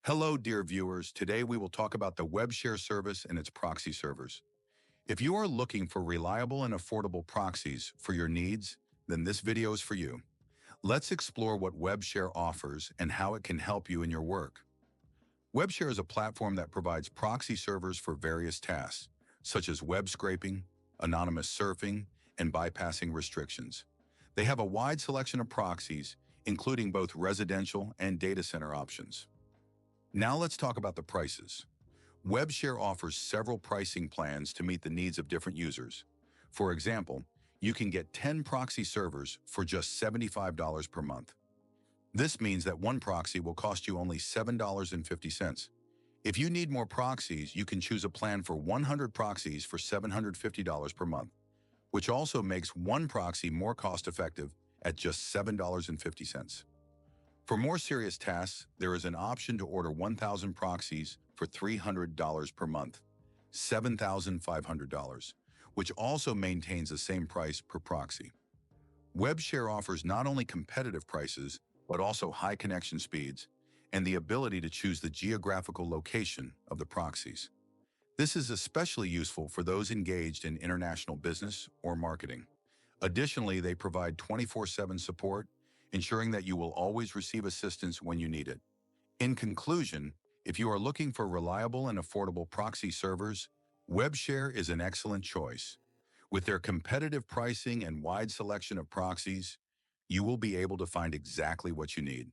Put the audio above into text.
Hello, dear viewers. Today we will talk about the Webshare service and its proxy servers. If you are looking for reliable and affordable proxies for your needs, then this video is for you. Let's explore what Webshare offers and how it can help you in your work. Webshare is a platform that provides proxy servers for various tasks, such as web scraping, anonymous surfing, and bypassing restrictions. They have a wide selection of proxies, including both residential and data center options. Now let's talk about the prices. Webshare offers several pricing plans to meet the needs of different users. For example, you can get 10 proxy servers for just $75 per month. This means that one proxy will cost you only $7.50. If you need more proxies, you can choose a plan for 100 proxies for $750 per month, which also makes one proxy more cost-effective at just $7.50. For more serious tasks, there is an option to order 1,000 proxies for $300 per month, $7,500, which also maintains the same price per proxy. Webshare offers not only competitive prices, but also high connection speeds and the ability to choose the geographical location of the proxies. This is especially useful for those engaged in international business or marketing. Additionally, they provide 24/7 support, ensuring that you will always receive assistance when you need it. In conclusion, if you are looking for reliable and affordable proxy servers, Webshare is an excellent choice. With their competitive pricing and wide selection of proxies, you will be able to find exactly what you need.